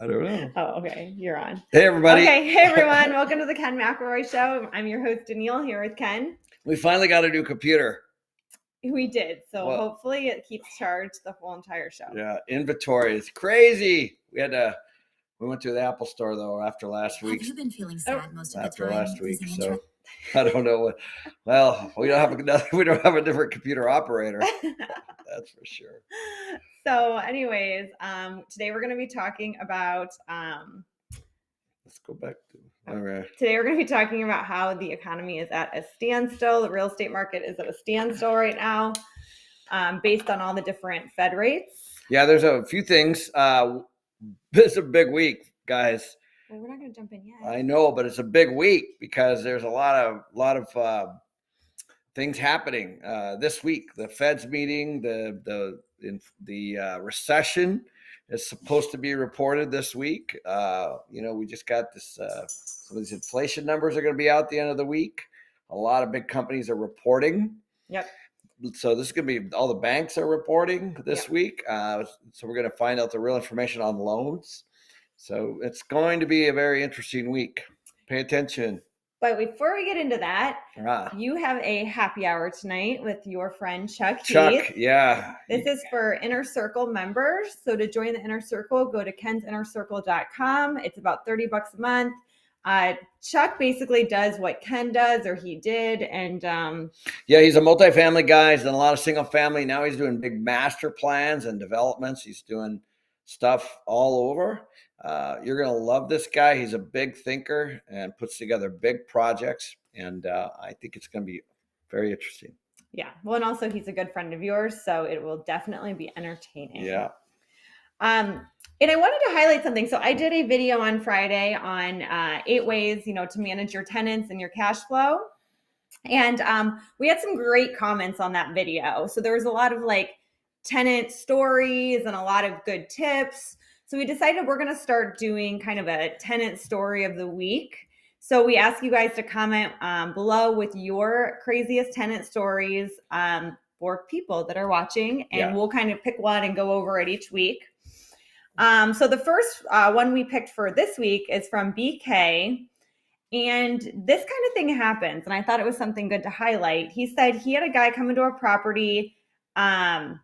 I don't know. Oh, okay. You're on. Hey, everybody. Okay. Hey, everyone. Welcome to the Ken and McElroy Show. I'm your host, Danille, here with Ken. We finally got a new computer. We did. So Well, hopefully it keeps charged the whole entire show. Yeah, inventory is crazy. We went to the Apple store though after last week. Have you been feeling sad most of the After time? last week, so I don't know what. Well, we don't have a different computer operator. That's for sure. So, anyways, today we're going to be talking about. Let's go back to. All right. Today we're going to be talking about how the economy is at a standstill. The real estate market is at a standstill right now, based on all the different Fed rates. Yeah, there's a few things. It's a big week, guys. Well, we're not going to jump in yet. I know, but it's a big week because there's a lot of things happening this week. The Fed's meeting, the recession is supposed to be reported this week. We just got this. Some of these inflation numbers are going to be out at the end of the week. A lot of big companies are reporting. Yep. So this is going to be all the banks are reporting this week. So we're going to find out the real information on loans. So it's going to be a very interesting week. Pay attention. But before we get into that, you have a happy hour tonight with your friend Chuck. Chuck, yeah. This is for Inner Circle members. So to join the Inner Circle, go to kensinnercircle.com. It's about $30 a month. Chuck basically does what Ken does, or he did. And he's a multifamily guy. He's done a lot of single family. Now he's doing big master plans and developments. He's doing stuff all over. You're going to love this guy. He's a big thinker and puts together big projects. And I think it's going to be very interesting. Yeah. Well, and also he's a good friend of yours, so it will definitely be entertaining. Yeah. And I wanted to highlight something. So I did a video on Friday on 8 ways, to manage your tenants and your cash flow. And we had some great comments on that video. So there was a lot of tenant stories and a lot of good tips. So we decided we're going to start doing kind of a tenant story of the week. So we ask you guys to comment below with your craziest tenant stories for people that are watching. And we'll kind of pick one and go over it each week. So the first one we picked for this week is from BK. And this kind of thing happens. And I thought it was something good to highlight. He said he had a guy come into a property and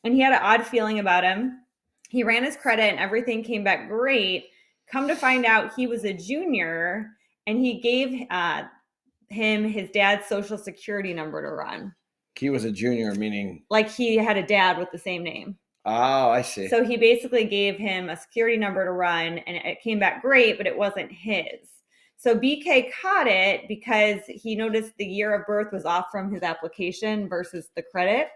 he had an odd feeling about him. He ran his credit and everything came back great. Come to find out he was a junior and he gave him his dad's social security number to run. He was a junior, meaning? Like he had a dad with the same name. Oh, I see. So he basically gave him a security number to run and it came back great, but it wasn't his. So BK caught it because he noticed the year of birth was off from his application versus the credit.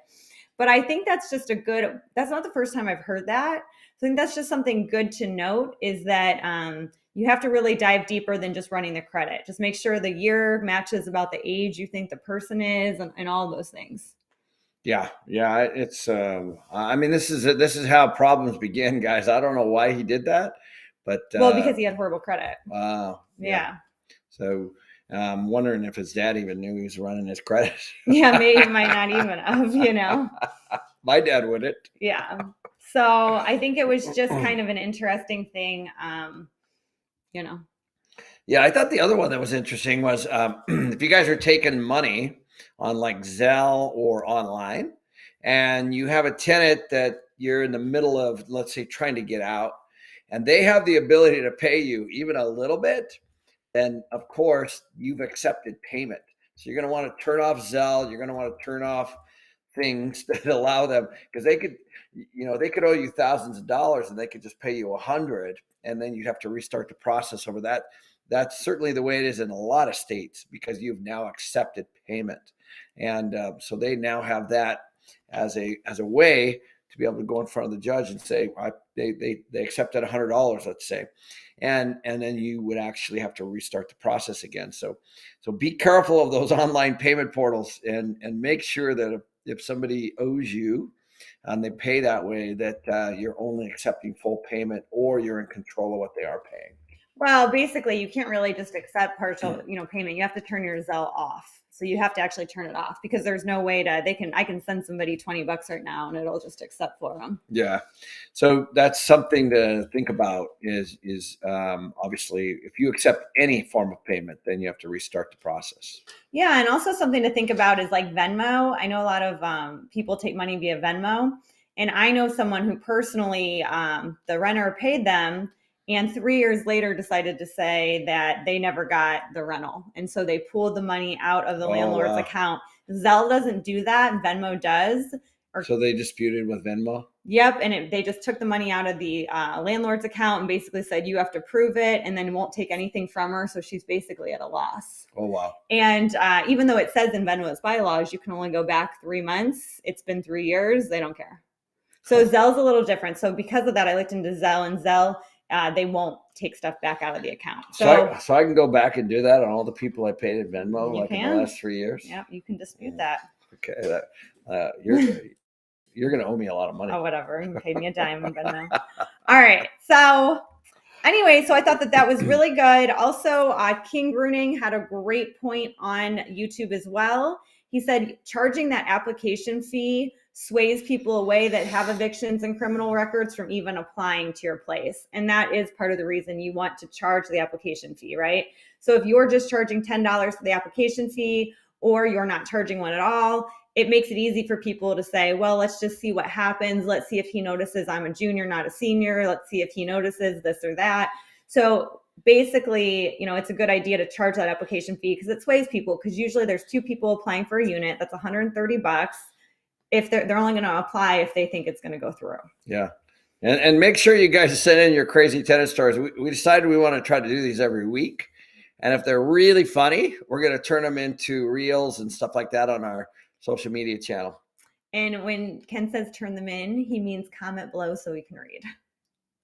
But I think that's just that's not the first time I've heard that. So I think that's just something good to note is that you have to really dive deeper than just running the credit. Just make sure the year matches about the age you think the person is and all those things. Yeah. It's, this is how problems begin, guys. I don't know why he did that, but. Because he had horrible credit. Wow. Yeah. So I'm wondering if his dad even knew he was running his credit. Yeah, maybe he might not even have, My dad wouldn't. Yeah. So I think it was just kind of an interesting thing, Yeah, I thought the other one that was interesting was if you guys are taking money on Zelle or online and you have a tenant that you're in the middle of, let's say, trying to get out and they have the ability to pay you even a little bit, then of course you've accepted payment. So you're going to want to turn off Zelle. You're going to want to turn off things that allow them, because they could owe you thousands of dollars and they could just pay you $100 and then you'd have to restart the process over that. That's certainly the way it is in a lot of states because you've now accepted payment. And so they now have that as a way to be able to go in front of the judge and say, they accepted $100, let's say. And then you would actually have to restart the process again. So be careful of those online payment portals and make sure that if somebody owes you and they pay that way, that you're only accepting full payment or you're in control of what they are paying. Well, basically, you can't really just accept partial, payment. You have to turn your Zelle off. So you have to actually turn it off because there's no way to, I can send somebody $20 right now and it'll just accept for them. Yeah. So that's something to think about is obviously if you accept any form of payment, then you have to restart the process. Yeah. And also something to think about is like Venmo. I know a lot of people take money via Venmo. And I know someone who personally, the renter paid them and 3 years later decided to say that they never got the rental. And so they pulled the money out of the landlord's account. Zelle doesn't do that. Venmo does. So they disputed with Venmo? Yep. And they just took the money out of the landlord's account and basically said, you have to prove it and then won't take anything from her. So she's basically at a loss. Oh, wow. And even though it says in Venmo's bylaws, you can only go back 3 months. It's been 3 years. They don't care. So Zelle's a little different. So because of that, I looked into Zelle, and Zelle, they won't take stuff back out of the account. So I can go back and do that on all the people I paid in Venmo in the last 3 years? Yep, you can dispute that. Okay, you're going to owe me a lot of money. Oh, whatever. You paid me a dime in Venmo. All right. So anyway, so I thought that was really good. Also, King Bruning had a great point on YouTube as well. He said charging that application fee sways people away that have evictions and criminal records from even applying to your place. And that is part of the reason you want to charge the application fee, right? So if you're just charging $10 for the application fee or you're not charging one at all, it makes it easy for people to say, well, let's just see what happens. Let's see if he notices I'm a junior, not a senior. Let's see if he notices this or that. So basically, it's a good idea to charge that application fee because it sways people, because usually there's 2 people applying for a unit. That's $130 if they're only going to apply if they think it's going to go through. Yeah. And make sure you guys send in your crazy tenant stories. We decided we want to try to do these every week. And if they're really funny, we're going to turn them into reels and stuff like that on our social media channel. And when Ken says turn them in, he means comment below so we can read.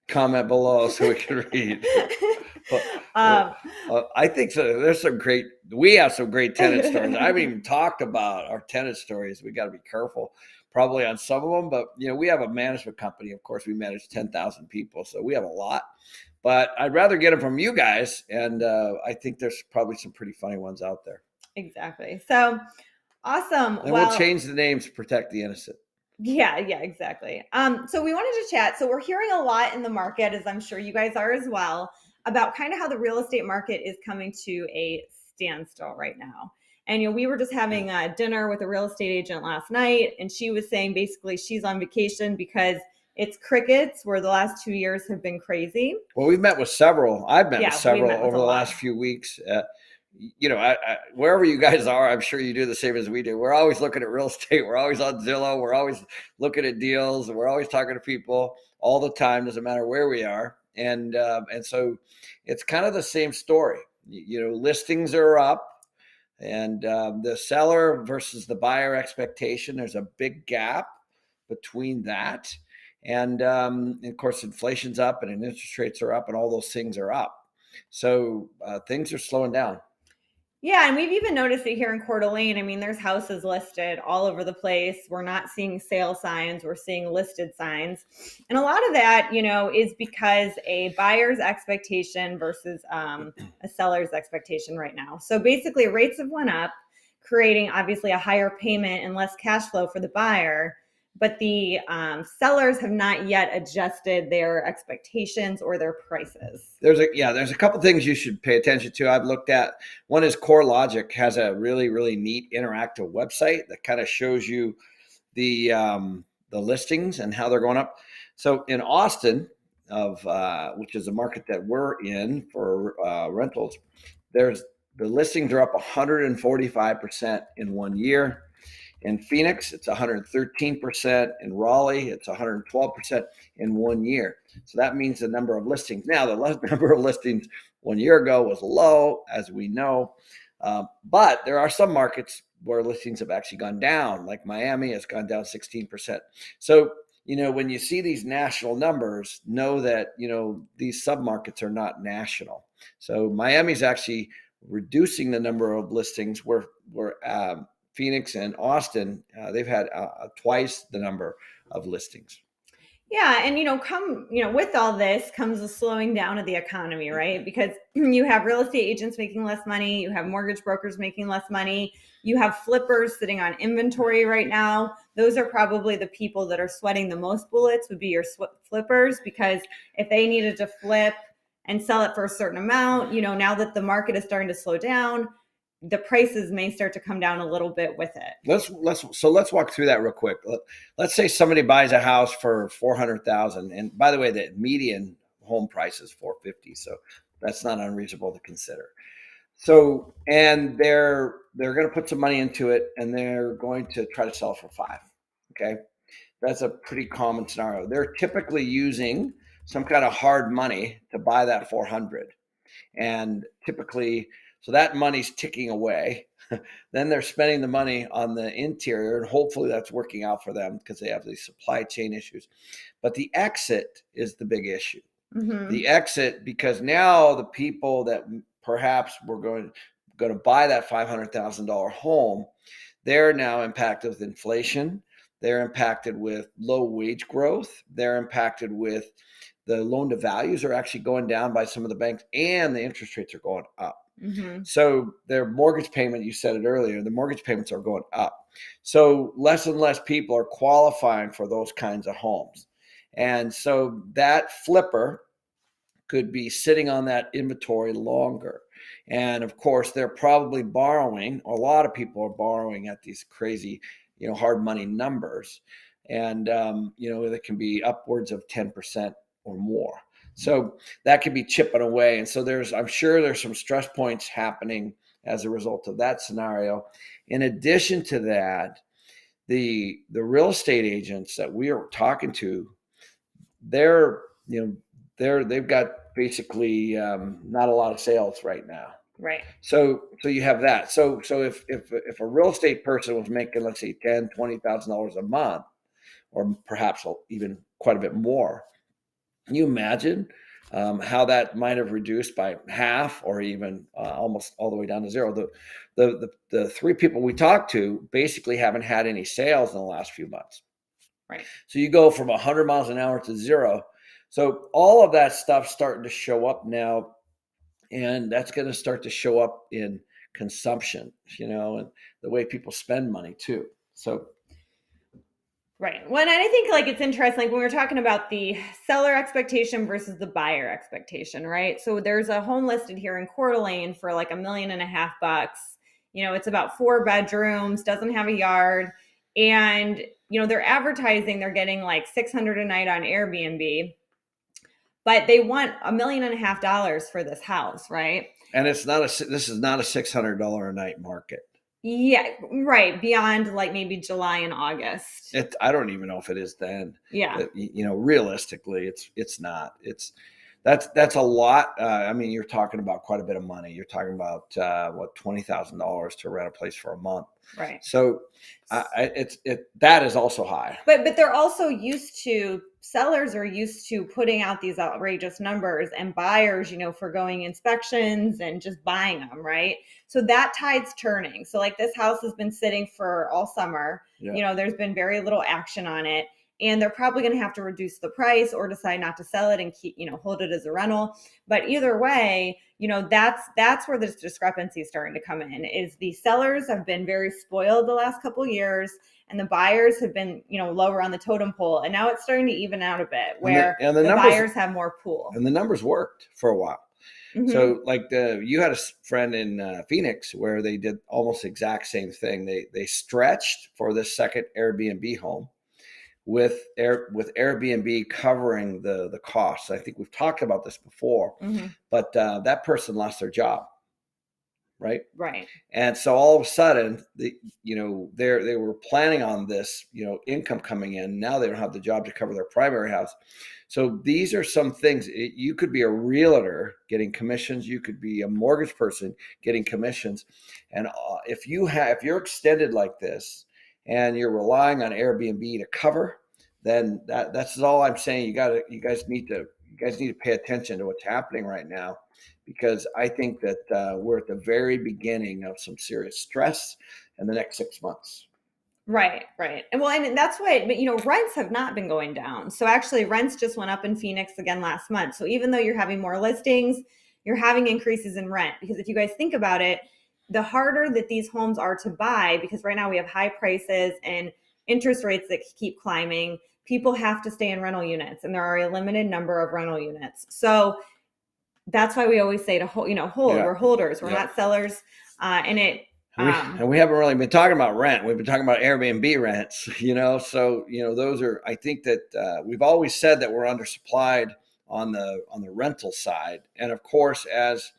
Comment below so we can read. I think so. We have some great tenant stories. I haven't even talked about our tenant stories. We got to be careful probably on some of them, but we have a management company. Of course, we manage 10,000 people. So we have a lot, but I'd rather get them from you guys. And I think there's probably some pretty funny ones out there. Exactly. So awesome. And we'll change the names to protect the innocent. Yeah, exactly. So we wanted to chat. So we're hearing a lot in the market, as I'm sure you guys are as well, about kind of how the real estate market is coming to a standstill right now. And we were just having a dinner with a real estate agent last night, and she was saying basically she's on vacation because it's crickets, where the last 2 years have been crazy. Well, we've met with several. I've met with several over the last few weeks. Wherever you guys are, I'm sure you do the same as we do. We're always looking at real estate. We're always on Zillow. We're always looking at deals. We're always talking to people all the time. Doesn't matter where we are. And so it's kind of the same story. Listings are up, and the seller versus the buyer expectation, there's a big gap between that. And of course, inflation's up and interest rates are up and all those things are up. So things are slowing down. Yeah, and we've even noticed it here in Coeur d'Alene. I mean, there's houses listed all over the place. We're not seeing sale signs. We're seeing listed signs. And a lot of that, is because a buyer's expectation versus a seller's expectation right now. So basically, rates have went up, creating obviously a higher payment and less cash flow for the buyer. But the sellers have not yet adjusted their expectations or their prices. There's a couple things you should pay attention to. I've looked at. One is CoreLogic has a really, really neat interactive website that kind of shows you the listings and how they're going up. So in Austin, which is a market that we're in for rentals, the listings are up 145% in 1 year. In Phoenix, it's 113%. In Raleigh, it's 112% in 1 year. So that means the number of listings. Now, the number of listings 1 year ago was low, as we know. But there are some markets where listings have actually gone down, like Miami has gone down 16%. So, when you see these national numbers, know that, these submarkets are not national. So Miami's actually reducing the number of listings where Phoenix and Austin, they've had twice the number of listings. Yeah, and with all this comes a slowing down of the economy, right? Because you have real estate agents making less money, you have mortgage brokers making less money, you have flippers sitting on inventory right now. Those are probably the people that are sweating the most bullets, would be your flippers, because if they needed to flip and sell it for a certain amount, now that the market is starting to slow down, the prices may start to come down a little bit with it. Let's walk through that real quick. Let's say somebody buys a house for 400,000, and by the way, the median home price is 450, so that's not unreasonable to consider. So, and they're going to put some money into it, and they're going to try to sell it for 5. Okay, that's a pretty common scenario. They're typically using some kind of hard money to buy that 400, and typically, so that money's ticking away. Then they're spending the money on the interior, and hopefully that's working out for them because they have these supply chain issues. But the exit is the big issue. Mm-hmm. The exit, because now the people that perhaps were going to buy that $500,000 home, they're now impacted with inflation. They're impacted with low wage growth. They're impacted with the loan to values are actually going down by some of the banks, and the interest rates are going up. Mm-hmm. So their mortgage payment, you said it earlier, the mortgage payments are going up. So less and less people are qualifying for those kinds of homes. And so that flipper could be sitting on that inventory longer. And of course, they're probably borrowing. A lot of people are borrowing at these crazy, hard money numbers. And, it can be upwards of 10% or more. So that could be chipping away. And so I'm sure there's some stress points happening as a result of that scenario. In addition to that, the real estate agents that we are talking to, they've got basically not a lot of sales right now. Right. So you have that. So if a real estate person was making, let's say, $10,000-$20,000 a month, or perhaps even quite a bit more, can you imagine how that might have reduced by half, or even almost all the way down to zero? The 3 people we talked to basically haven't had any sales in the last few months. Right. So you go from 100 miles an hour to zero. So all of that stuff's starting to show up now, and that's going to start to show up in consumption, and the way people spend money too. So right. Well, and I think it's interesting, when we were talking about the seller expectation versus the buyer expectation, right? So there's a home listed here in Coeur d'Alene for $1.5 million. It's about 4 bedrooms, doesn't have a yard, and they're advertising they're getting $600 a night on Airbnb, but they want $1.5 million for this house, right? And this is not a $600 a night market. Yeah, right. Beyond maybe July and August. I don't even know if it is then. Yeah. Realistically, it's not. That's a lot. You're talking about quite a bit of money. You're talking about $20,000 to rent a place for a month. Right. So that is also high. But they're also sellers are used to putting out these outrageous numbers, and buyers, forgoing inspections and just buying them, right? So that tide's turning. So this house has been sitting for all summer. Yeah. There's been very little action on it. And they're probably going to have to reduce the price or decide not to sell it and keep, hold it as a rental. But either way, that's where this discrepancy is starting to come in. Is the sellers have been very spoiled the last couple of years, and the buyers have been, lower on the totem pole. And now it's starting to even out a bit, where the buyers have more pool. And the numbers worked for a while. Mm-hmm. So you had a friend in Phoenix where they did almost the exact same thing. They stretched for the second Airbnb home, with Airbnb covering the costs. I think we've talked about this before, mm-hmm. but that person lost their job, right? Right. And so all of a sudden, they were planning on this, income coming in. Now they don't have the job to cover their primary house. So these are some things. You could be a realtor getting commissions. You could be a mortgage person getting commissions. And if you're extended like this, and you're relying on Airbnb to cover, then that's all I'm saying. You guys need to pay attention to what's happening right now, because I think that we're at the very beginning of some serious stress in the next 6 months. Right, right. And well, and that's why, but rents have not been going down. So actually, rents just went up in Phoenix again last month. So even though you're having more listings, you're having increases in rent. Because if you guys think about it, the harder that these homes are to buy, because right now we have high prices and interest rates that keep climbing, people have to stay in rental units, and there are a limited number of rental units. So that's why we always say to hold, hold. Yeah. We're holders. We're Yeah. not sellers. And it And we haven't really been talking about rent. We've been talking about Airbnb rents, so those are. I think that we've always said that we're undersupplied on the rental side, and of course, as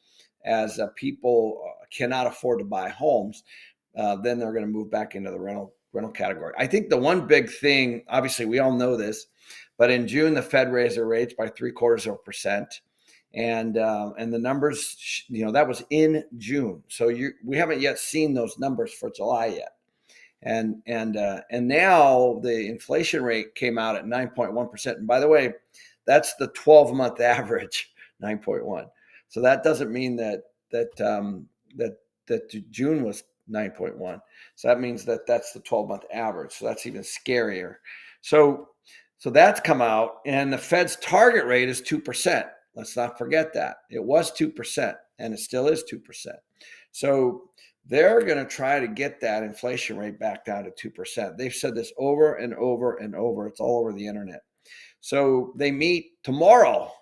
people cannot afford to buy homes, then they're going to move back into the rental category. I think the one big thing, obviously, we all know this, but in June the Fed raised their rates by 0.75%. And the numbers, that was in June. So we haven't yet seen those numbers for July yet. And now the inflation rate came out at 9.1%. And by the way, that's the 12-month average, 9.1. So that doesn't mean that June was 9.1. So that means that that's the 12-month average. So that's even scarier. So that's come out, and the Fed's target rate is 2%. Let's not forget that. It was 2%, and it still is 2%. So they're going to try to get that inflation rate back down to 2%. They've said this over and over and over. It's all over the internet. So they meet tomorrow,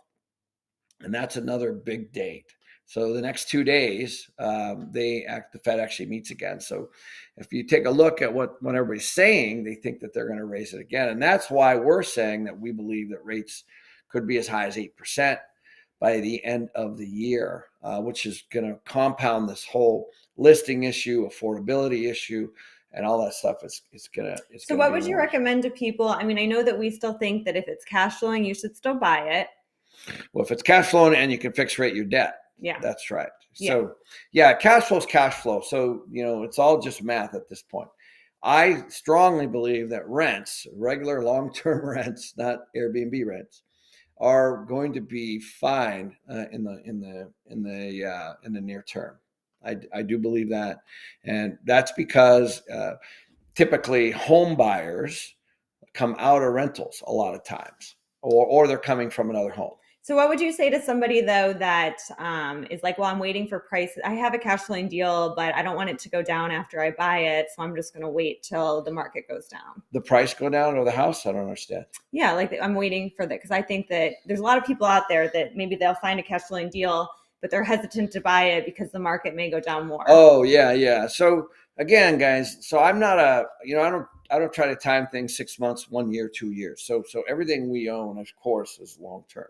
and that's another big date. So the next 2 days, the Fed actually meets again. So if you take a look at what everybody's saying, they think that they're going to raise it again. And that's why we're saying that we believe that rates could be as high as 8% by the end of the year, which is going to compound this whole listing issue, affordability issue, and all that stuff. So what would you recommend to people? I mean, I know that we still think that if it's cash flowing, you should still buy it. Well, if it's cash flowing and you can fix rate your debt. Yeah. That's right. So cash flow is cash flow. So, it's all just math at this point. I strongly believe that rents, regular long-term rents, not Airbnb rents, are going to be fine in the near term. I do believe that, and that's because typically home buyers come out of rentals a lot of times, or they're coming from another home. So what would you say to somebody though that is like, well, I'm waiting for prices. I have a cash flowing deal, but I don't want it to go down after I buy it, so I'm just going to wait till the market goes down. The price go down or the house? I don't understand. Yeah, like I'm waiting for that, because I think that there's a lot of people out there that maybe they'll find a cash flowing deal, but they're hesitant to buy it because the market may go down more. Oh yeah. So again, guys, so I'm not I don't try to time things 6 months, 1 year, 2 years. So everything we own, of course, is long term.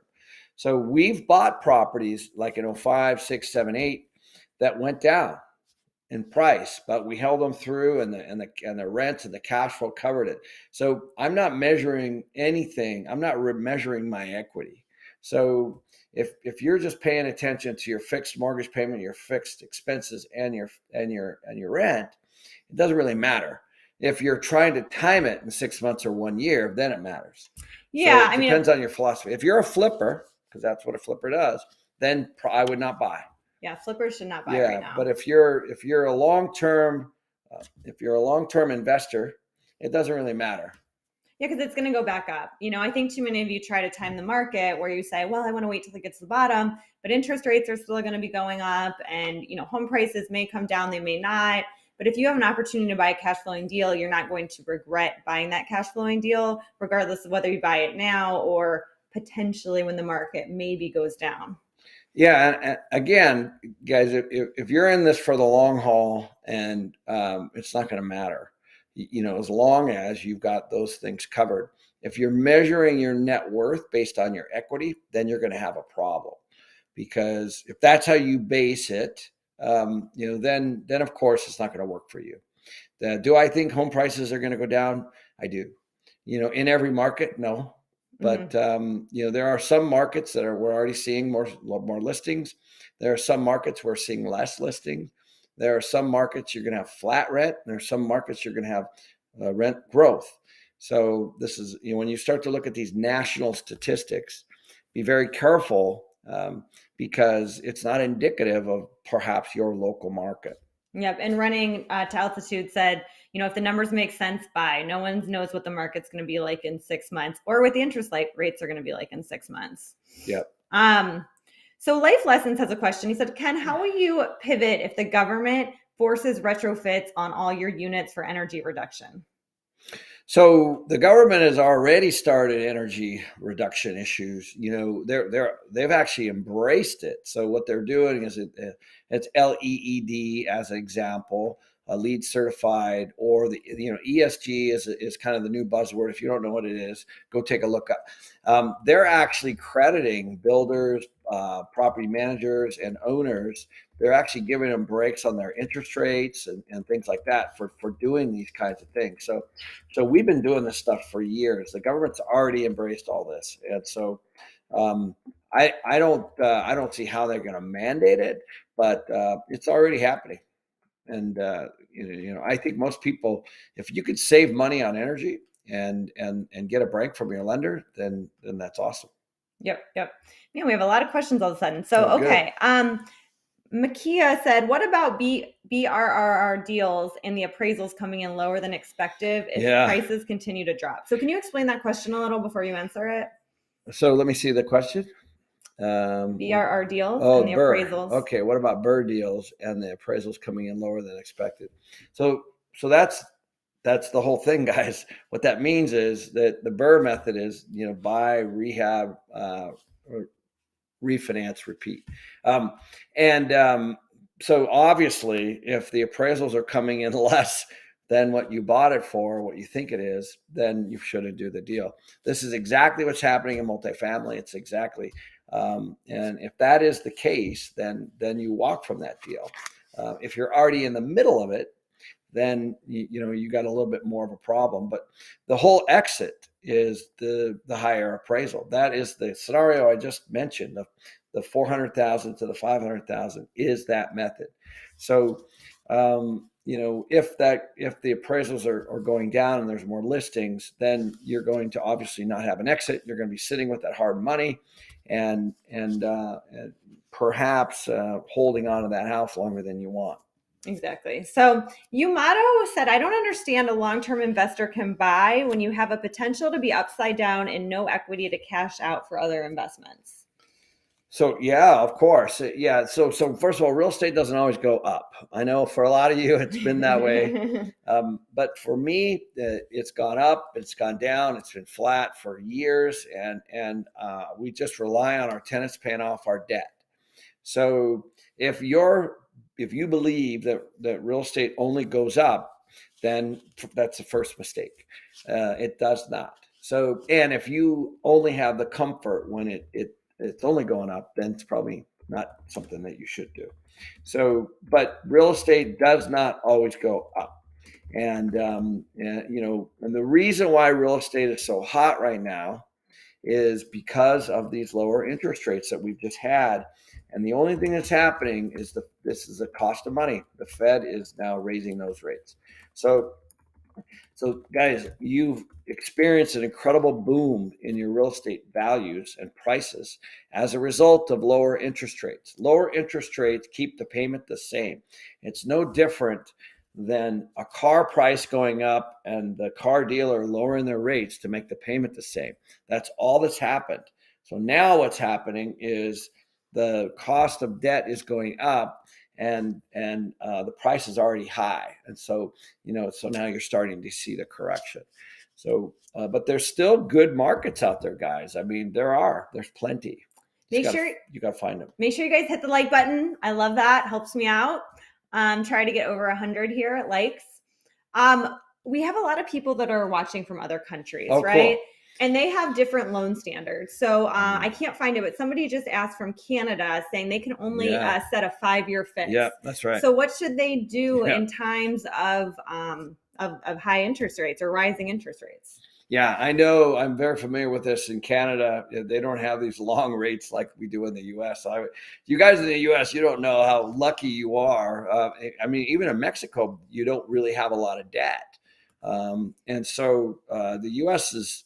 So we've bought properties like in 05, 6, 7, 8 that went down in price, but we held them through, and the rents and the cash flow covered it. So I'm not measuring anything. I'm not measuring my equity. So if you're just paying attention to your fixed mortgage payment, your fixed expenses, and your rent, it doesn't really matter. If you're trying to time it in 6 months or 1 year, then it matters. Yeah, so it depends on your philosophy. If you're a flipper, because that's what a flipper does, then I would not buy. Yeah, flippers should not buy right now. But if you're a long-term investor, it doesn't really matter. Yeah, because it's going to go back up. I think too many of you try to time the market where you say, well, I want to wait till it gets to the bottom, but interest rates are still going to be going up, and home prices may come down, they may not. But if you have an opportunity to buy a cash flowing deal, you're not going to regret buying that cash flowing deal, regardless of whether you buy it now or potentially when the market maybe goes down. Yeah, and again, guys, if you're in this for the long haul, and it's not going to matter, as long as you've got those things covered. If you're measuring your net worth based on your equity, then you're going to have a problem, because if that's how you base it, then of course it's not going to work for you. Do I think home prices are going to go down? I do. In every market, no. But there are some markets that we're already seeing more listings. There are some markets we're seeing less listings. There are some markets you're going to have flat rent. There are some markets you're going to have rent growth. So this is, when you start to look at these national statistics, be very careful, because it's not indicative of perhaps your local market. Yep. And Running to Altitude said, If the numbers make sense, buy. No one knows what the market's going to be like in 6 months, or what the interest rates are going to be like in 6 months. Yep. So Life Lessons has a question. He said, Ken, how will you pivot if the government forces retrofits on all your units for energy reduction? So the government has already started energy reduction issues. They've actually embraced it. So what they're doing is it's LEED as an example, LEED certified, or the ESG is kind of the new buzzword. If you don't know what it is, go take a look up. They're actually crediting builders, property managers, and owners. They're actually giving them breaks on their interest rates and things like that for doing these kinds of things. So we've been doing this stuff for years. The government's already embraced all this, and so I don't see how they're going to mandate it, but it's already happening. And I think most people, if you could save money on energy and get a break from your lender, then that's awesome. Yep. Man, we have a lot of questions all of a sudden. So Oh, good. okay. Makia said, what about BRRR deals and the appraisals coming in lower than expected if prices continue to drop? So can you explain that question a little before you answer it? So let me see the question. BRRR deals and the appraisals. Okay, what about BRRRR deals and the appraisals coming in lower than expected? So that's the whole thing, guys. What that means is that the BRRRR method is, buy, rehab, refinance, repeat. So obviously, if the appraisals are coming in less than what you bought it for, what you think it is, then you shouldn't do the deal. This is exactly what's happening in multifamily. It's exactly, and if that is the case, then you walk from that deal. If you're already in the middle of it, then you got a little bit more of a problem. But the whole exit is the higher appraisal. That is the scenario I just mentioned. The 400,000 to the 500,000 is that method. So if the appraisals are going down and there's more listings, then you're going to obviously not have an exit. You're going to be sitting with that hard money and perhaps holding on to that house longer than you want. Exactly. So Yumato said, I don't understand a long-term investor can buy when you have a potential to be upside down and no equity to cash out for other investments. So yeah, of course. Yeah. So first of all, real estate doesn't always go up. I know for a lot of you, it's been that way. But for me, it's gone up, it's gone down, it's been flat for years. And we just rely on our tenants paying off our debt. So if you believe that real estate only goes up, then that's the first mistake. It does not. So, and if you only have the comfort when it's only going up, then it's probably not something that you should do. So, but real estate does not always go up. And the reason why real estate is so hot right now is because of these lower interest rates that we've just had. And the only thing that's happening is this is the cost of money. The Fed is now raising those rates. So guys, you've experienced an incredible boom in your real estate values and prices as a result of lower interest rates. Lower interest rates keep the payment the same. It's no different than a car price going up and the car dealer lowering their rates to make the payment the same. That's all that's happened. So now what's happening is the cost of debt is going up and the price is already high. And so, so now you're starting to see the correction. So, but there's still good markets out there, guys. I mean, there's plenty. You got to find them. Make sure you guys hit the like button. I love that. Helps me out. Try to get over 100 here at likes. We have a lot of people that are watching from other countries, right? Cool. And they have different loan standards. So I can't find it, but somebody just asked from Canada saying they can only set a 5-year fix. Yeah, that's right. So what should they do in times of high interest rates or rising interest rates? Yeah, I know. I'm very familiar with this in Canada. They don't have these long rates like we do in the U.S. You guys in the U.S., you don't know how lucky you are. I mean, even in Mexico, you don't really have a lot of debt. And so the U.S. is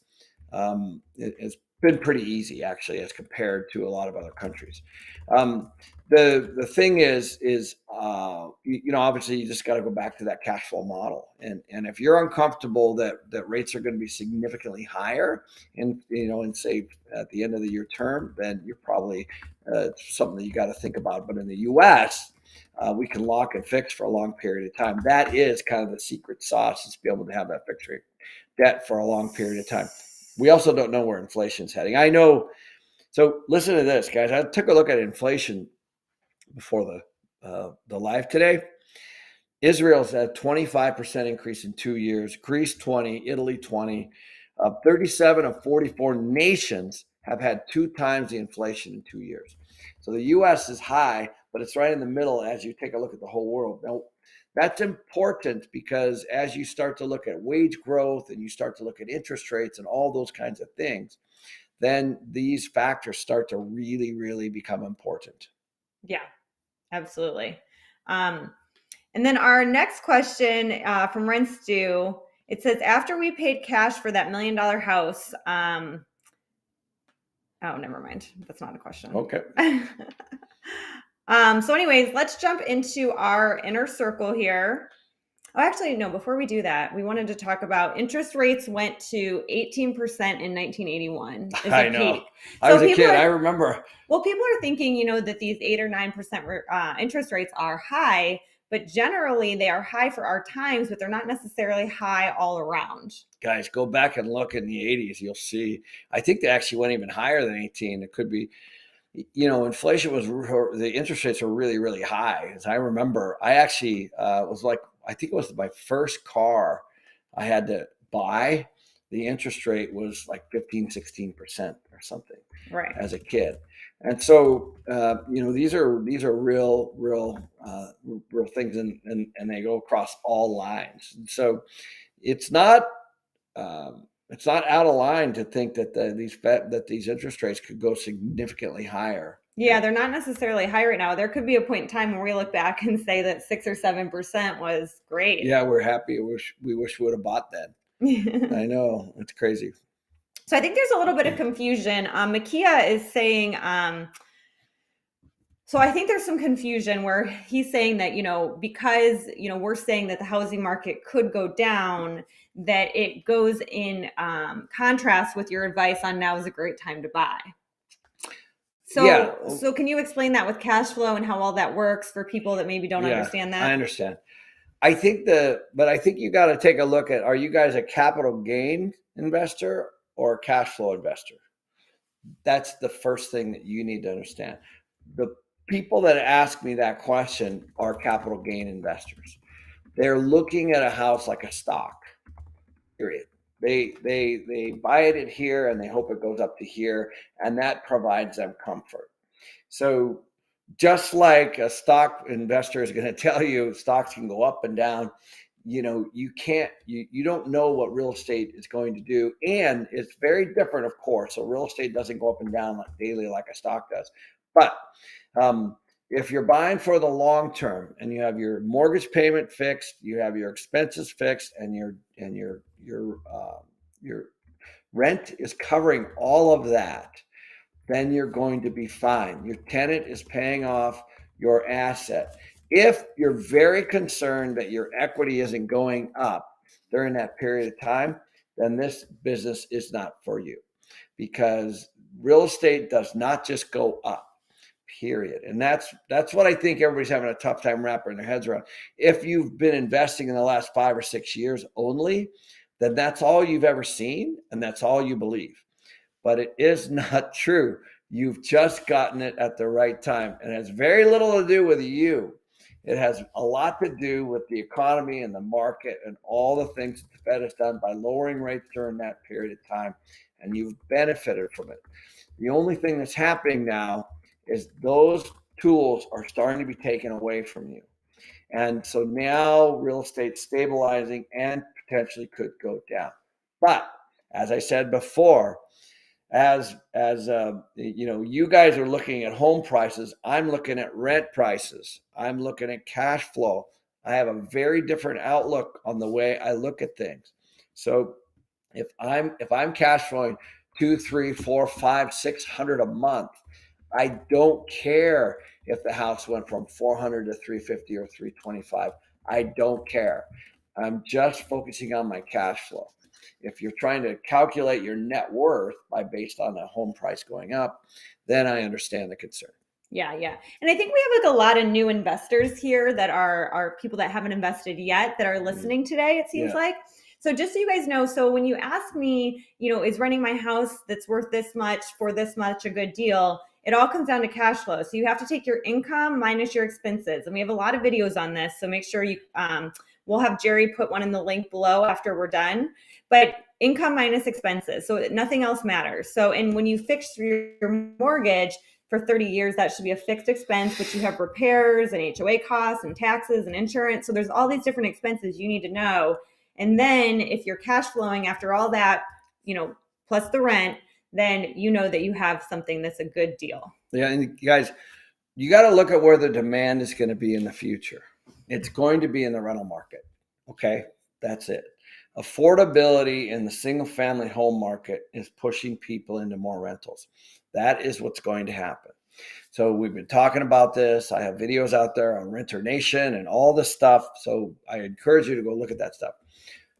been pretty easy actually as compared to a lot of other countries. Um, the thing is obviously you just got to go back to that cash flow model, and if you're uncomfortable that rates are going to be significantly higher in say at the end of the year term, then you're probably something that you got to think about. But in the U.S., we can lock and fix for a long period of time. That is kind of the secret sauce, is to be able to have that fixed rate debt for a long period of time. We also don't know where inflation's heading. I know. So listen to this, guys. I took a look at inflation before the live today. Israel's had 25% increase in 2 years. Greece 20, Italy 20. 37 of 44 nations have had 2 times the inflation in 2 years. So the U.S. is high, but it's right in the middle as you take a look at the whole world. Now, that's important because as you start to look at wage growth and you start to look at interest rates and all those kinds of things, then these factors start to really, really become important. Yeah, absolutely. And then our next question from Renstu, it says, after we paid cash for that $1 million house, oh, never mind. That's not a question. Okay. So anyways, let's jump into our inner circle here. Oh, actually, no, before we do that, we wanted to talk about interest rates went to 18% in 1981. I know. I was a kid. I remember. Well, people are thinking, that these 8 or 9% interest rates are high, but generally they are high for our times, but they're not necessarily high all around. Guys, go back and look in the 80s. You'll see. I think they actually went even higher than 18. It could be, inflation the interest rates were really, really high. As I remember, I actually was like, I think it was my first car I had to buy. The interest rate was like 15, 16% or something, right, as a kid. And so, these are real things, and they go across all lines. And so it's not out of line to think that these interest rates could go significantly higher. Yeah, they're not necessarily high right now. There could be a point in time where we look back and say that 6 or 7% was great. Yeah, we're happy. We wish we would have bought that. I know, it's crazy. So I think there's a little bit of confusion. Makia is saying, so I think there's some confusion where he's saying that, because, we're saying that the housing market could go down, that it goes in contrast with your advice on now is a great time to buy. So can you explain that with cash flow and how all that works for people that maybe don't understand that? I understand. I think you got to take a look at, are you guys a capital gain investor or a cash flow investor? That's the first thing that you need to understand. The people that ask me that question are capital gain investors. They're looking at a house like a stock, period. They buy it at here and they hope it goes up to here, and that provides them comfort. So just like a stock investor is going to tell you stocks can go up and down, you don't know what real estate is going to do. And it's very different, of course. So real estate doesn't go up and down like daily like a stock does. But if you're buying for the long term and you have your mortgage payment fixed, you have your expenses fixed, and your rent is covering all of that, then you're going to be fine. Your tenant is paying off your asset. If you're very concerned that your equity isn't going up during that period of time, then this business is not for you, because real estate does not just go up, period. And that's what I think everybody's having a tough time wrapping their heads around. If you've been investing in the last 5 or 6 years only, then that's all you've ever seen and that's all you believe. But it is not true. You've just gotten it at the right time, and it has very little to do with you. It has a lot to do with the economy and the market and all the things that the Fed has done by lowering rates during that period of time, and you've benefited from it. The only thing that's happening now is those tools are starting to be taken away from you. And so now real estate stabilizing and potentially could go down. But as I said before, as you guys are looking at home prices, I'm looking at rent prices. I'm looking at cash flow. I have a very different outlook on the way I look at things. So if I'm cash flowing 2, 3, 4, 5, 600 a month. I don't care if the house went from 400 to 350 or 325. I don't care. I'm just focusing on my cash flow. If you're trying to calculate your net worth by based on the home price going up, then I understand the concern. Yeah, yeah. And I think we have like a lot of new investors here that are people that haven't invested yet that are listening today, it seems Yeah. like. So just so you guys know, so when you ask me, is renting my house that's worth this much for this much a good deal, it all comes down to cash flow. So you have to take your income minus your expenses. And we have a lot of videos on this. So make sure we'll have Jerry put one in the link below after we're done. But income minus expenses. So nothing else matters. So, and when you fix your mortgage, for 30 years, that should be a fixed expense, but you have repairs and HOA costs and taxes and insurance. So there's all these different expenses you need to know. And then if you're cash flowing after all that, plus the rent, then you know that you have something that's a good deal. Yeah, and guys, you got to look at where the demand is going to be in the future. It's going to be in the rental market. Okay, that's it. Affordability in the single family home market is pushing people into more rentals. That is what's going to happen. So we've been talking about this. I have videos out there on Renter Nation and all this stuff. So I encourage you to go look at that stuff.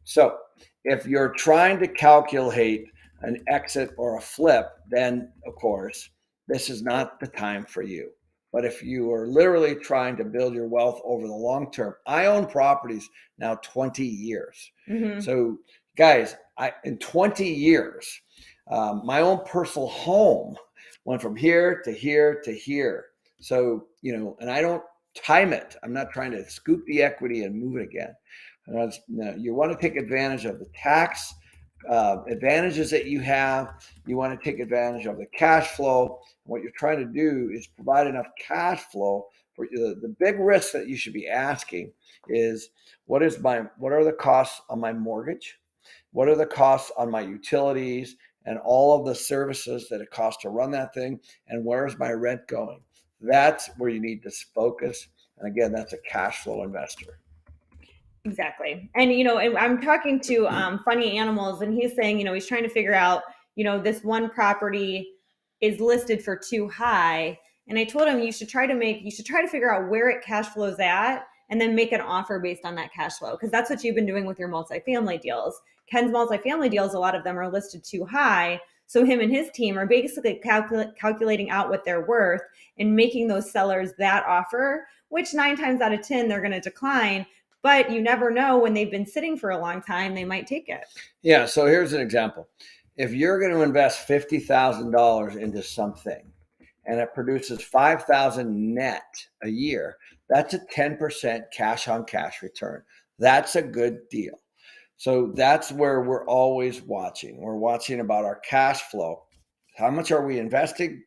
So if you're trying to calculate an exit or a flip, then of course, this is not the time for you. But if you are literally trying to build your wealth over the long term, I own properties now 20 years. Mm-hmm. So guys, in 20 years, my own personal home went from here to here to here. So, and I don't time it. I'm not trying to scoop the equity and move it again. No, you want to take advantage of the tax advantages that you have. You want to take advantage of the cash flow. What you're trying to do is provide enough cash flow for the big risk that you should be asking is what are the costs on my mortgage? What are the costs on my utilities and all of the services that it costs to run that thing? And where's my rent going? That's where you need to focus. And again, that's a cash flow investor. Exactly. And, and I'm talking to Funny Animals, and he's saying, he's trying to figure out, this one property is listed for too high. And I told him you should try to figure out where it cash flows at and then make an offer based on that cash flow. Because that's what you've been doing with your multifamily deals. Ken's multifamily deals, a lot of them are listed too high. So him and his team are basically calculating out what they're worth and making those sellers that offer, which 9 times out of 10, they're going to decline. But you never know, when they've been sitting for a long time, they might take it. Yeah. So here's an example. If you're going to invest $50,000 into something and it produces $5,000 net a year, that's a 10% cash on cash return. That's a good deal. So that's where we're always watching. We're watching about our cash flow. How much are we investing?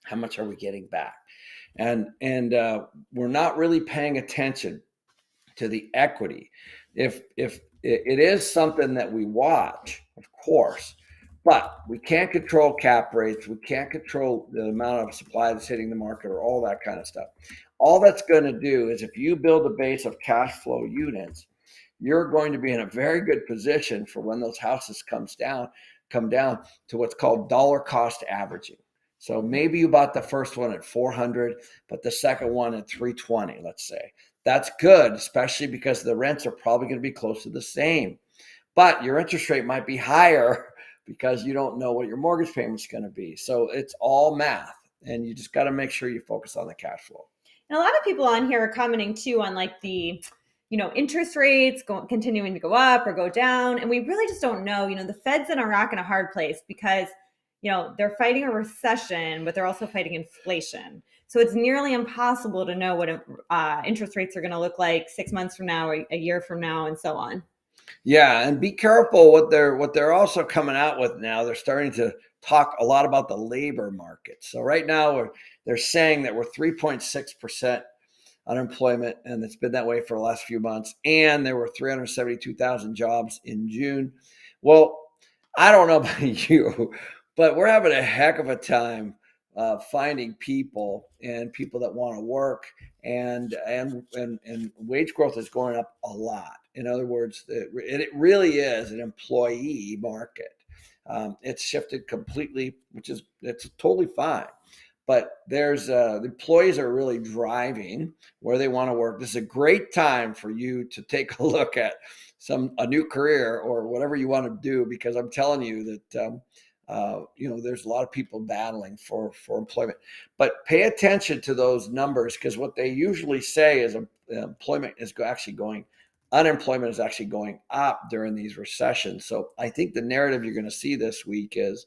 How much are we getting back? And we're not really paying attention to the equity. If it is something that we watch, of course, but we can't control cap rates. We can't control the amount of supply that's hitting the market or all that kind of stuff. All that's going to do is if you build a base of cash flow units, you're going to be in a very good position for when those houses come down to what's called dollar cost averaging. So maybe you bought the first one at 400, but the second one at 320, let's say. That's good, especially because the rents are probably going to be close to the same. But your interest rate might be higher because you don't know what your mortgage payment is going to be. So it's all math, and you just got to make sure you focus on the cash flow. And a lot of people on here are commenting too on like the interest rates continuing to go up or go down. And we really just don't know. The Fed's in a rock and a hard place because, they're fighting a recession, but they're also fighting inflation. So it's nearly impossible to know what interest rates are going to look like 6 months from now, or a year from now, and so on. Yeah, and be careful what they're also coming out with now. They're starting to talk a lot about the labor market. So right now they're saying that we're 3.6% unemployment, and it's been that way for the last few months. And there were 372,000 jobs in June. Well, I don't know about you, but we're having a heck of a time finding people and people that want to work, and wage growth is going up a lot. In other words, it really is an employee market. It's shifted completely, it's totally fine. But there's the employees are really driving where they want to work. This is a great time for you to take a look at a new career or whatever you want to do, because I'm telling you that there's a lot of people battling for employment. But pay attention to those numbers, because what they usually say is unemployment is actually going up during these recessions. So I think the narrative you're going to see this week is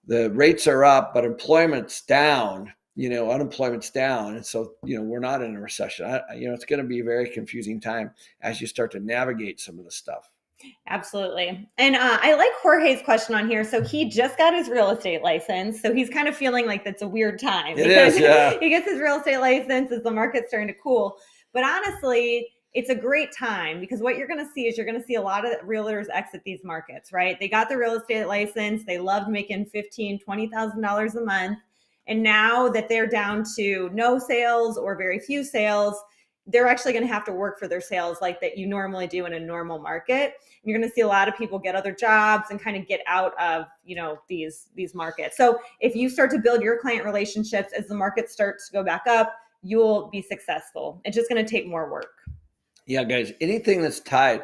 the rates are up, but employment's down. Unemployment's down, and so we're not in a recession. It's going to be a very confusing time as you start to navigate some of the stuff. Absolutely. And I like Jorge's question on here. So he just got his real estate license. So he's kind of feeling like that's a weird time. It is, yeah. He gets his real estate license as the market's starting to cool. But honestly, it's a great time, because what you're going to see is a lot of realtors exit these markets, right? They got the real estate license. They loved making $15,000, $20,000 a month. And now that they're down to no sales or very few sales, they're actually going to have to work for their sales like that you normally do in a normal market. And you're going to see a lot of people get other jobs and kind of get out of, these markets. So if you start to build your client relationships as the market starts to go back up, you'll be successful. It's just going to take more work. Yeah, guys, anything that's tied,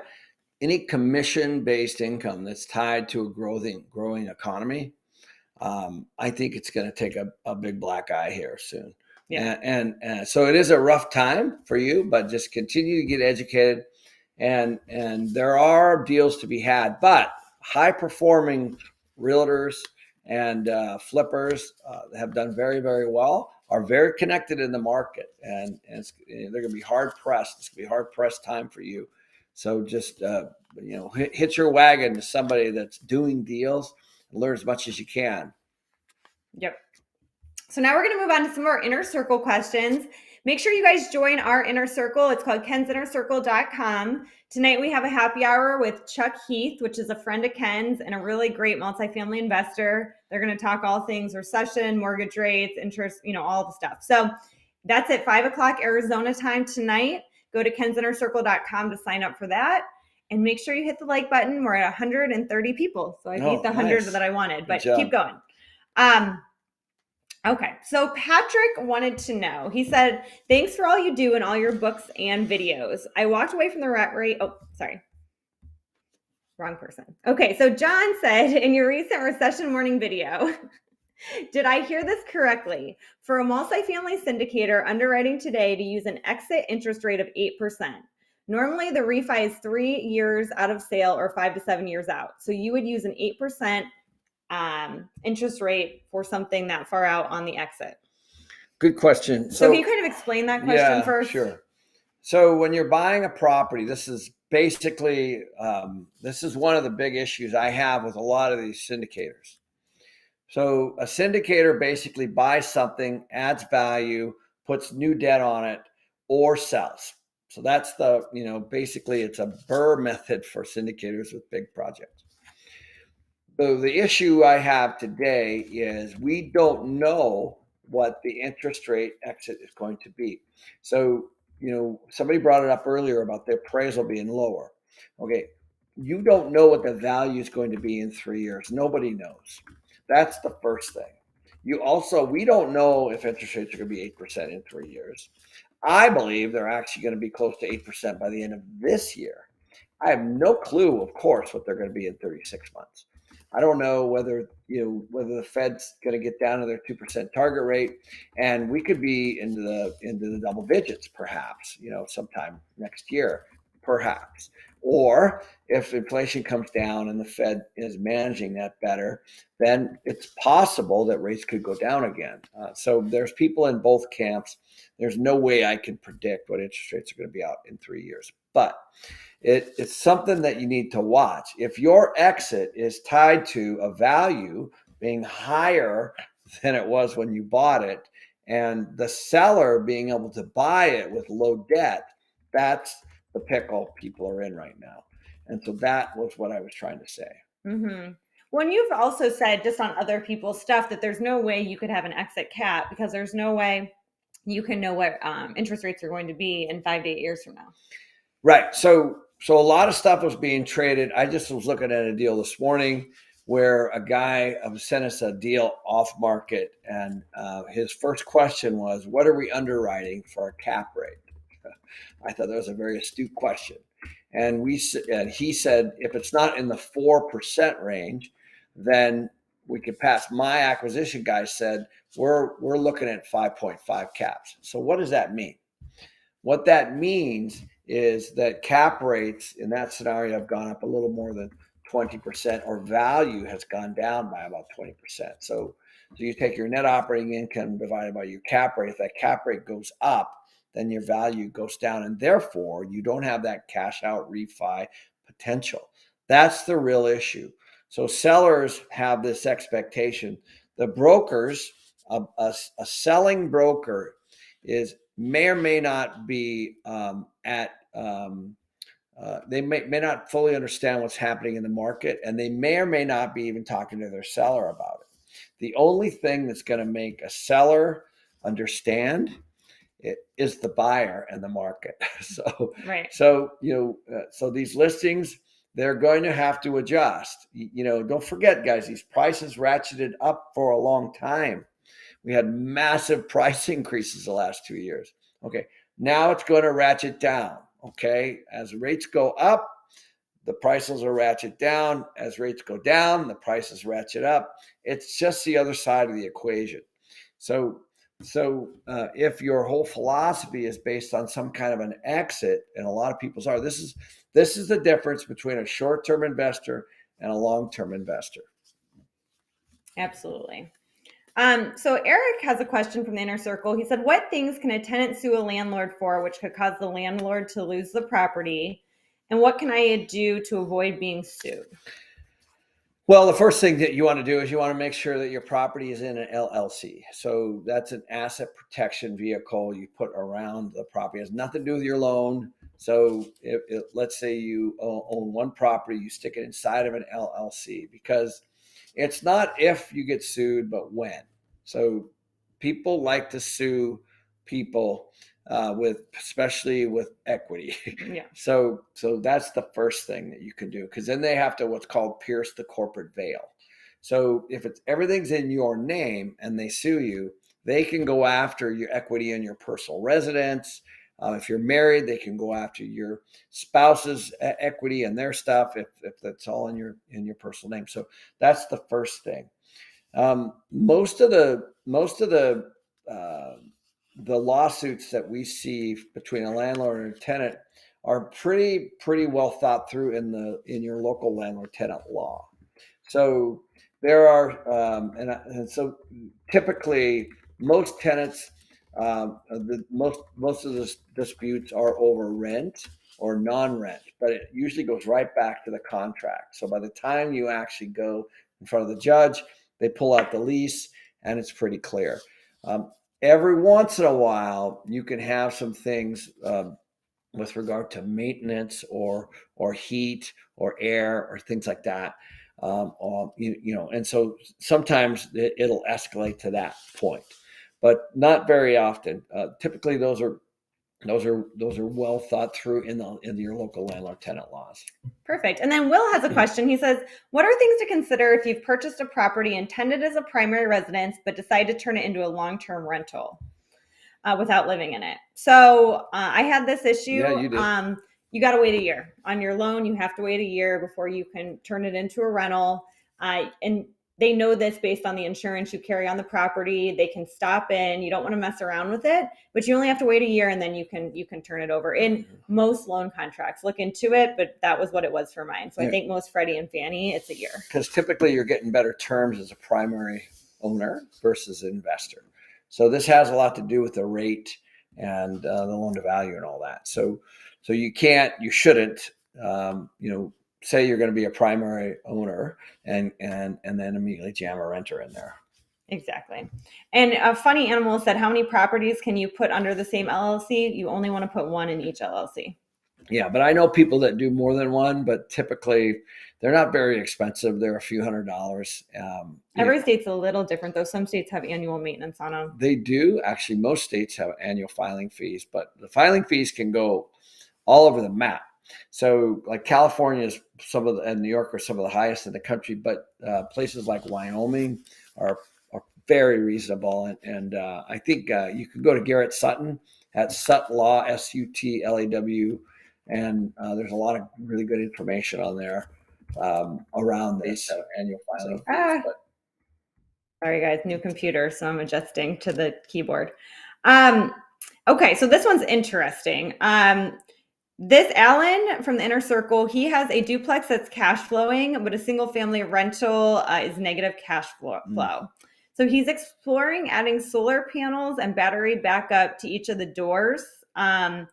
any commission-based income that's tied to a growing economy, I think it's going to take a big black eye here soon. Yeah. And so it is a rough time for you, but just continue to get educated. And there are deals to be had, but high-performing realtors and flippers have done very, very well, are very connected in the market, and they're going to be hard-pressed. It's going to be a hard-pressed time for you. So just, hit your wagon to somebody that's doing deals and learn as much as you can. Yep. So now we're going to move on to some more inner circle questions. Make sure you guys join our inner circle. It's called kensinnercircle.com. Tonight we have a happy hour with Chuck Heath, which is a friend of Ken's and a really great multifamily investor. They're going to talk all things recession, mortgage rates, interest, all the stuff. So that's at 5:00 Arizona time tonight. Go to kensinnercircle.com to sign up for that. And make sure you hit the like button. We're at 130 people. So I beat the 100 that I wanted, but keep going. Okay, so Patrick wanted to know, he said, thanks for all you do in all your books and videos. I walked away from the rat rate. Oh, sorry. Wrong person. Okay, so John said, in your recent recession warning video, did I hear this correctly? For a multifamily syndicator underwriting today to use an exit interest rate of 8%. Normally the refi is 3 years out of sale or 5 to 7 years out. So you would use an 8% interest rate for something that far out on the exit? Good question. So can you kind of explain that question first? Sure. So when you're buying a property, this is basically, this is one of the big issues I have with a lot of these syndicators. So a syndicator basically buys something, adds value, puts new debt on it, or sells. So that's basically it's a BRRRR method for syndicators with big projects. So the issue I have today is we don't know what the interest rate exit is going to be. So, somebody brought it up earlier about the appraisal being lower. Okay, you don't know what the value is going to be in 3 years. Nobody knows. That's the first thing. We don't know if interest rates are going to be 8% in 3 years. I believe they're actually going to be close to 8% by the end of this year. I have no clue, of course, what they're going to be in 36 months. I don't know whether the Fed's going to get down to their 2% target rate, and we could be into the double digits, perhaps, sometime next year, perhaps. Or if inflation comes down and the Fed is managing that better, then it's possible that rates could go down again. So there's people in both camps. There's no way I can predict what interest rates are going to be out in 3 years, but it's something that you need to watch. If your exit is tied to a value being higher than it was when you bought it, and the seller being able to buy it with low debt, that's the pickle people are in right now. And so that was what I was trying to say. Mm-hmm. Well, you've also said just on other people's stuff that there's no way you could have an exit cap because there's no way you can know what interest rates are going to be in 5 to 8 years from now. Right. So a lot of stuff was being traded. I just was looking at a deal this morning where a guy sent us a deal off market, and his first question was, "What are we underwriting for a cap rate?" I thought that was a very astute question, and he said, "If it's not in the 4% range, then we could pass." My acquisition guy said, "We're looking at 5.5 caps." So what does that mean? What that means is that cap rates in that scenario have gone up a little more than 20%, or value has gone down by about 20%. So you take your net operating income divided by your cap rate. If that cap rate goes up, then your value goes down, and therefore you don't have that cash out refi potential. That's the real issue. So sellers have this expectation. The brokers, a selling broker may or may not be they may not fully understand what's happening in the market, and they may or may not be even talking to their seller about it. The only thing that's going to make a seller understand it is the buyer and the market. Right. So these listings, they're going to have to adjust. Don't forget, guys, these prices ratcheted up for a long time. We had massive price increases the last 2 years. Okay, now it's going to ratchet down. Okay, as rates go up, the prices will ratchet down. As rates go down, the prices ratchet up. It's just the other side of the equation. So if your whole philosophy is based on some kind of an exit, and a lot of people's are, this is the difference between a short-term investor and a long-term investor. Absolutely. So Eric has a question from the inner circle. He said, what things can a tenant sue a landlord for which could cause the landlord to lose the property? And what can I do to avoid being sued? Well, the first thing that you want to do is you want to make sure that your property is in an LLC. So that's an asset protection vehicle you put around the property. It has nothing to do with your loan. So let's say you own one property, you stick it inside of an LLC, because it's not if you get sued, but when. So people like to sue people especially with equity. Yeah. So that's the first thing that you can do, because then they have to what's called pierce the corporate veil. So if everything's in your name and they sue you, they can go after your equity in your personal residence. If you're married, they can go after your spouse's equity and their stuff if that's all in your personal name. So that's the first thing. Most of the lawsuits that we see between a landlord and a tenant are pretty well thought through in your local landlord tenant law. So there are, and so typically most tenants, most of the disputes are over rent or non-rent, but it usually goes right back to the contract. So by the time you actually go in front of the judge, they pull out the lease and it's pretty clear. Every once in a while, you can have some things with regard to maintenance or heat or air or things like that. And so sometimes it'll escalate to that point, but not very often. Typically, those are well thought through in your local landlord tenant laws. Perfect. And then Will has a question. He says, what are things to consider if you've purchased a property intended as a primary residence, but decide to turn it into a long-term rental without living in it? So I had this issue. Yeah, you did. You got to wait a year on your loan. You have to wait a year before you can turn it into a rental. And they know this based on the insurance you carry on the property. They can stop in. You don't want to mess around with it, but you only have to wait a year, and then you can turn it over. In most loan contracts, look into it, but that was what it was for mine. So I think most Freddie and Fannie, it's a year. Because typically you're getting better terms as a primary owner versus investor. So this has a lot to do with the rate and the loan to value and all that. So you shouldn't, say you're going to be a primary owner and then immediately jam a renter in there. Exactly. And a funny animal said, how many properties can you put under the same LLC? You only want to put one in each LLC. Yeah, but I know people that do more than one, but typically they're not very expensive. They're a few $100s. Every state's a little different, though. Some states have annual maintenance on them. They do. Actually, most states have annual filing fees, but the filing fees can go all over the map. So like California is and New York are some of the highest in the country, but places like Wyoming are very reasonable. And I think you could go to Garrett Sutton at Sutton Law, Sutlaw, and there's a lot of really good information on there around this annual filing fees. But sorry guys, new computer, so I'm adjusting to the keyboard. Okay, so this one's interesting. This Alan from the Inner Circle, he has a duplex that's cash flowing, but a single family rental is negative cash flow. So he's exploring adding solar panels and battery backup to each of the doors. And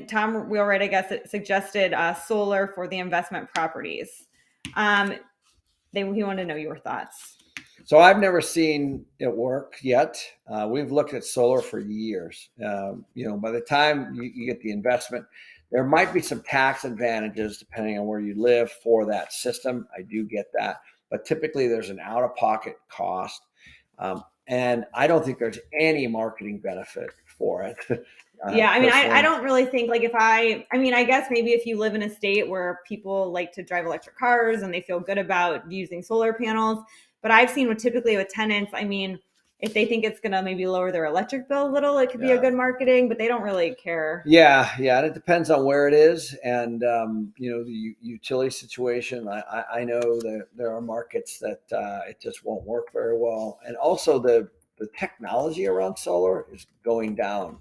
Tom Wheelwright, I guess, suggested solar for the investment properties. He wanted to know your thoughts. So I've never seen it work yet. We've looked at solar for years. By the time you get the investment, there might be some tax advantages depending on where you live for that system. I do get that. But typically there's an out-of-pocket cost. And I don't think there's any marketing benefit for it. Yeah, I mean, I don't really think like I guess maybe if you live in a state where people like to drive electric cars and they feel good about using solar panels. But I've seen typically with tenants, I mean, if they think it's going to maybe lower their electric bill a little, it could be a good marketing, but they don't really care. Yeah. And it depends on where it is and, the utility situation. I know that there are markets that it just won't work very well. And also the technology around solar is going down.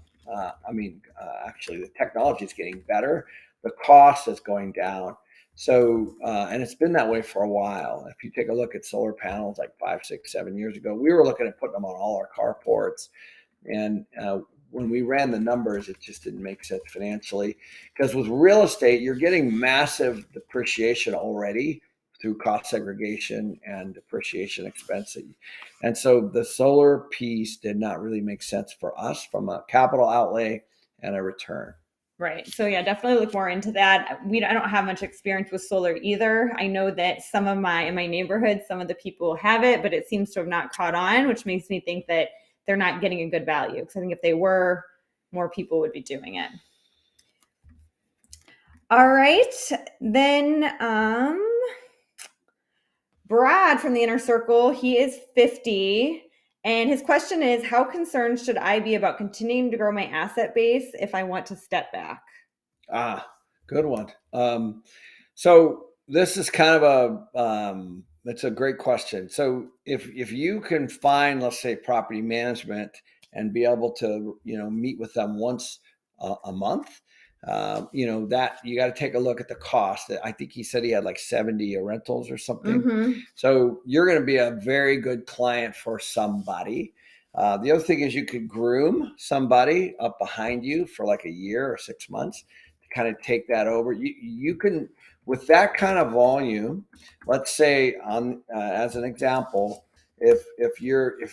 Actually, the technology is getting better. The cost is going down. So, and it's been that way for a while. If you take a look at solar panels like 5, 6, 7 years ago, we were looking at putting them on all our carports. And when we ran the numbers, it just didn't make sense financially. Because with real estate, you're getting massive depreciation already through cost segregation and depreciation expense. And so the solar piece did not really make sense for us from a capital outlay and a return. Right. So yeah, definitely look more into that. I don't have much experience with solar either. I know that in my neighborhood, some of the people have it, but it seems to have not caught on, which makes me think that they're not getting a good value. Because I think if they were, more people would be doing it. All right. Then Brad from the Inner Circle, he is 50. And his question is, how concerned should I be about continuing to grow my asset base if I want to step back? Good one. So this is kind of that's a great question. So if you can find, let's say, property management and be able to, meet with them once a month, that you got to take a look at the cost. I think he said he had like 70 rentals or something. Mm-hmm. So you're going to be a very good client for somebody. The other thing is you could groom somebody up behind you for like a year or 6 months to kind of take that over. You can, with that kind of volume, let's say as an example, if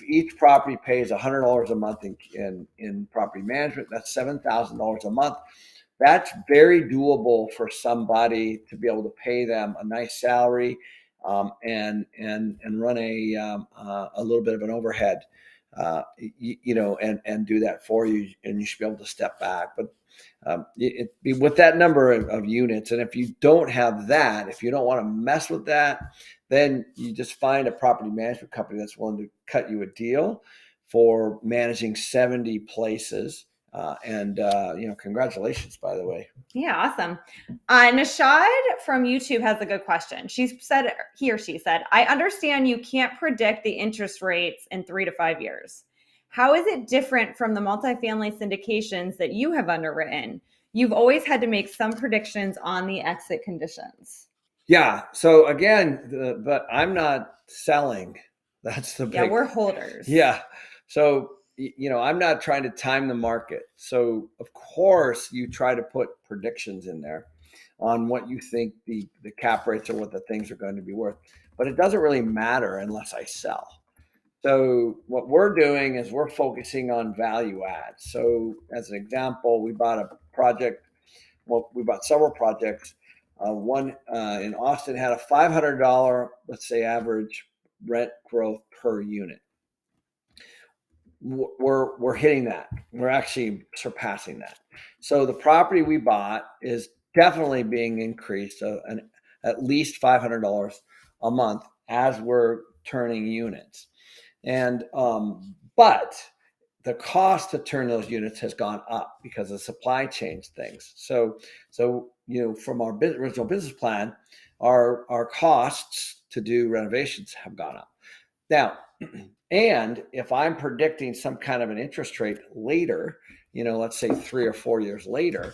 each property pays $100 a month in property management, that's $7,000 a month. That's very doable for somebody to be able to pay them a nice salary and run a little bit of an overhead, and do that for you, and you should be able to step back. But with that number of units, and if you don't have that, if you don't want to mess with that, then you just find a property management company that's willing to cut you a deal for managing 70 places. Congratulations, by the way. Yeah, awesome. Nishad from YouTube has a good question. He or she said, I understand you can't predict the interest rates in 3 to 5 years. How is it different from the multifamily syndications that you have underwritten? You've always had to make some predictions on the exit conditions. Yeah. So again, but I'm not selling. That's the big. Yeah, we're holders. Yeah. So, I'm not trying to time the market. So of course you try to put predictions in there on what you think the cap rates or what the things are going to be worth, but it doesn't really matter unless I sell. So what we're doing is we're focusing on value add. So as an example, we bought several projects. One in Austin had a $500, let's say, average rent growth per unit. We're hitting that. We're actually surpassing that. So the property we bought is definitely being increased at least $500 a month as we're turning units. And but the cost to turn those units has gone up because of supply chain things. So from our original business plan, our costs to do renovations have gone up. Now, and if I'm predicting some kind of an interest rate later, let's say 3 or 4 years later,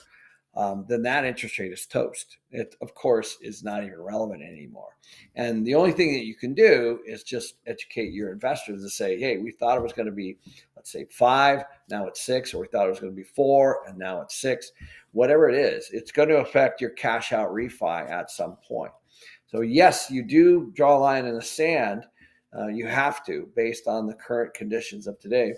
then that interest rate is toast. It, of course, is not even relevant anymore. And the only thing that you can do is just educate your investors to say, hey, we thought it was going to be, let's say 5, now it's 6, or we thought it was going to be 4, and now it's 6. Whatever it is, it's going to affect your cash out refi at some point. So yes, you do draw a line in the sand. You have to, based on the current conditions of today.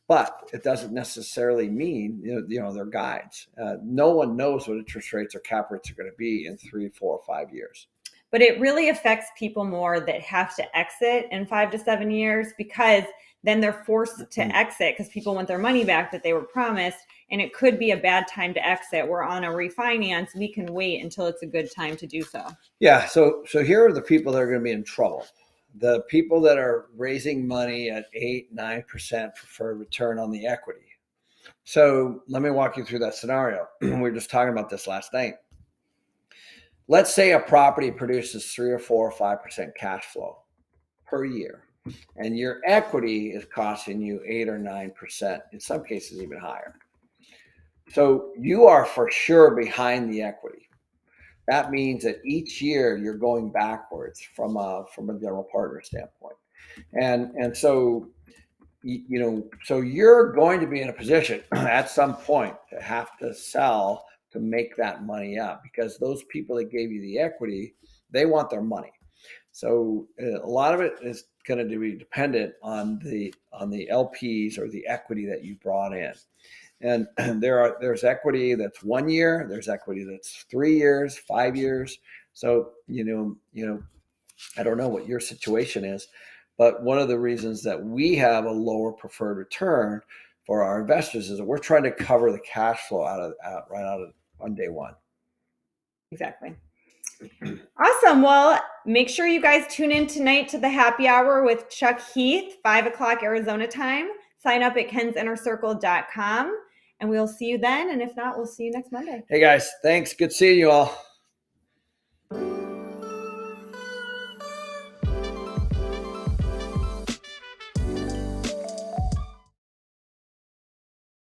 But it doesn't necessarily mean, they're guides. No one knows what interest rates or cap rates are going to be in 3, 4, or 5 years. But it really affects people more that have to exit in 5 to 7 years, because then they're forced to exit because people want their money back that they were promised. And it could be a bad time to exit. We're on a refinance. We can wait until it's a good time to do so. Yeah. So here are the people that are going to be in trouble. The people that are raising money at 8, 9% preferred return on the equity. So let me walk you through that scenario. We were just talking about this last night. Let's say a property produces 3 or 4 or 5% cash flow per year, and your equity is costing you 8 or 9%, in some cases even higher. So you are for sure behind the equity. That means that each year you're going backwards from a general partner standpoint. And so, so you're going to be in a position at some point to have to sell to make that money up, because those people that gave you the equity, they want their money. So a lot of it is going to be dependent on the LPs or the equity that you brought in. And there's equity that's 1 year, there's equity that's 3 years, 5 years. So, I don't know what your situation is, but one of the reasons that we have a lower preferred return for our investors is that we're trying to cover the cash flow right out of on day one. Exactly. Awesome. Well, make sure you guys tune in tonight to the happy hour with Chuck Heath, 5 o'clock Arizona time. Sign up at kensinnercircle.com, and we'll see you then. And if not, we'll see you next Monday. Hey guys, thanks. Good seeing you all.